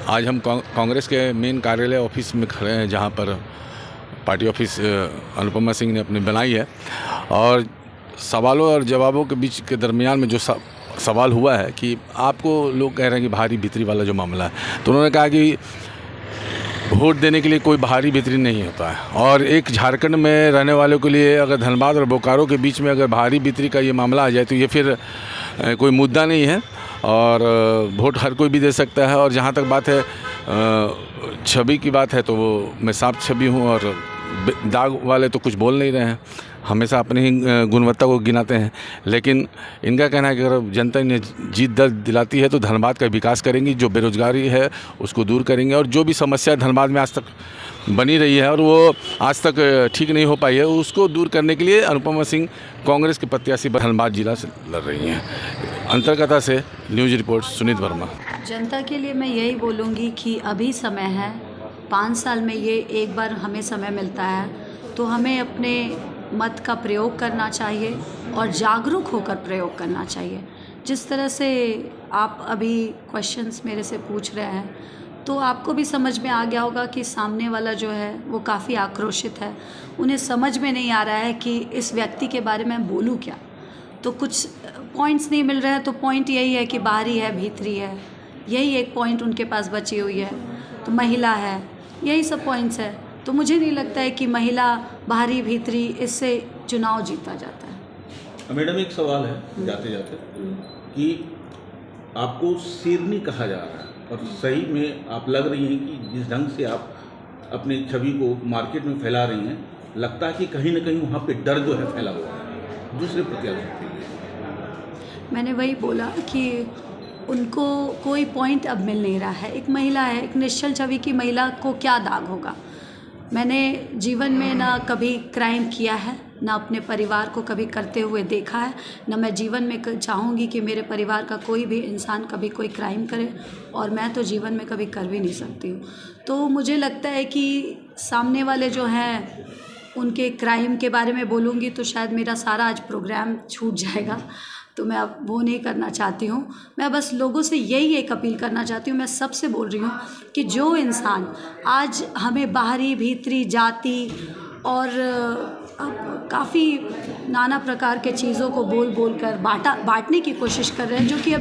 आज हम कांग्रेस के मेन कार्यालय ऑफिस में खड़े हैं, जहां पर पार्टी ऑफिस अनुपमा सिंह ने अपनी बनाई है। और सवालों और जवाबों के बीच के दरमियान में जो सवाल हुआ है कि आपको लोग कह रहे हैं कि भारी भीतरी वाला जो मामला है, तो उन्होंने कहा कि वोट देने के लिए कोई भारी भीतरी नहीं होता है। और एक झारखंड में रहने वालों के लिए अगर धनबाद और बोकारो के बीच में अगर भारी भीतरी का ये मामला आ जाए तो ये फिर कोई मुद्दा नहीं है और वोट हर कोई भी दे सकता है। और जहाँ तक बात है छवि की बात है, तो वो मैं साफ छवि हूँ और दाग वाले तो कुछ बोल नहीं रहे हैं, हमेशा अपनी ही गुणवत्ता को गिनाते हैं। लेकिन इनका कहना है कि अगर जनता इन्हें जीत दर्ज दिलाती है तो धनबाद का विकास करेंगी, जो बेरोजगारी है उसको दूर करेंगे। और जो भी समस्या धनबाद में आज तक बनी रही है और वो आज तक ठीक नहीं हो पाई है, उसको दूर करने के लिए अनुपमा सिंह कांग्रेस के प्रत्याशी धनबाद जिला से लड़ रही हैं। अंतरकथा से न्यूज़ रिपोर्ट सुनीत वर्मा। जनता के लिए मैं यही बोलूँगी कि अभी समय है, 5 साल में ये एक बार हमें समय मिलता है, तो हमें अपने मत का प्रयोग करना चाहिए और जागरूक होकर प्रयोग करना चाहिए। जिस तरह से आप अभी क्वेश्चंस मेरे से पूछ रहे हैं, तो आपको भी समझ में आ गया होगा कि सामने वाला जो है वो काफ़ी आक्रोशित है। उन्हें समझ में नहीं आ रहा है कि इस व्यक्ति के बारे में बोलूँ क्या। तो कुछ पॉइंट्स नहीं मिल रहे हैं, तो पॉइंट यही है कि बाहरी है, भीतरी है, यही एक पॉइंट उनके पास बची हुई है। तो महिला है, यही सब पॉइंट्स है। तो मुझे नहीं लगता है कि महिला बाहरी भीतरी इससे चुनाव जीता जाता है। मैडम एक सवाल है जाते जाते कि आपको शेरनी कहा जा रहा है और सही में आप लग रही हैं कि जिस ढंग से आप अपनी छवि को मार्केट में फैला रही हैं, लगता है कि कहीं ना कहीं वहाँ पे डर जो है फैला हुआ है दूसरे प्रत्याशी के लिए। मैंने वही बोला कि उनको कोई पॉइंट अब मिल नहीं रहा है। एक महिला है, एक निश्चल छवि की महिला को क्या दाग होगा। मैंने जीवन में ना कभी क्राइम किया है, ना अपने परिवार को कभी करते हुए देखा है, ना मैं जीवन में चाहूँगी कि मेरे परिवार का कोई भी इंसान कभी कोई क्राइम करे, और मैं तो जीवन में कभी कर भी नहीं सकती हूँ। तो मुझे लगता है कि सामने वाले जो हैं उनके क्राइम के बारे में बोलूँगी तो शायद मेरा सारा आज प्रोग्राम छूट जाएगा, तो मैं अब वो नहीं करना चाहती हूँ। मैं बस लोगों से यही एक अपील करना चाहती हूँ, मैं सबसे बोल रही हूँ कि जो इंसान आज हमें बाहरी भीतरी जाति और काफ़ी नाना प्रकार के चीज़ों को बोल कर बांटने की कोशिश कर रहे हैं, जो कि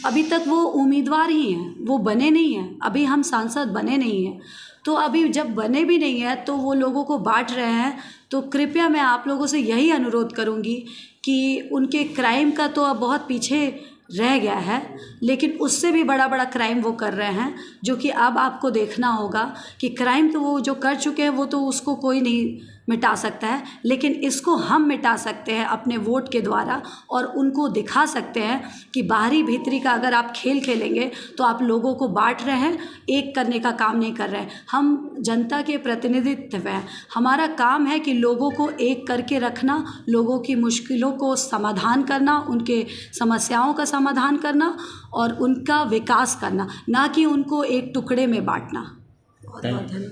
अभी तक वो उम्मीदवार ही हैं, वो बने नहीं हैं, अभी हम सांसद बने नहीं हैं। तो अभी जब बने भी नहीं हैं तो वो लोगों को बांट रहे हैं। तो कृपया मैं आप लोगों से यही अनुरोध करूंगी कि उनके क्राइम का तो अब बहुत पीछे रह गया है, लेकिन उससे भी बड़ा क्राइम वो कर रहे हैं, जो कि अब आपको देखना होगा कि क्राइम तो वो जो कर चुके हैं वो तो उसको कोई नहीं मिटा सकता है, लेकिन इसको हम मिटा सकते हैं अपने वोट के द्वारा। और उनको दिखा सकते हैं कि बाहरी भीतरी का अगर आप खेल खेलेंगे तो आप लोगों को बांट रहे हैं, एक करने का काम नहीं कर रहे हैं। हम जनता के प्रतिनिधित्व हैं, हमारा काम है कि लोगों को एक करके रखना, लोगों की मुश्किलों को समाधान करना, उनके समस्याओं का समाधान करना और उनका विकास करना, ना कि उनको एक टुकड़े में बांटना। बहुत बहुत धन्यवाद।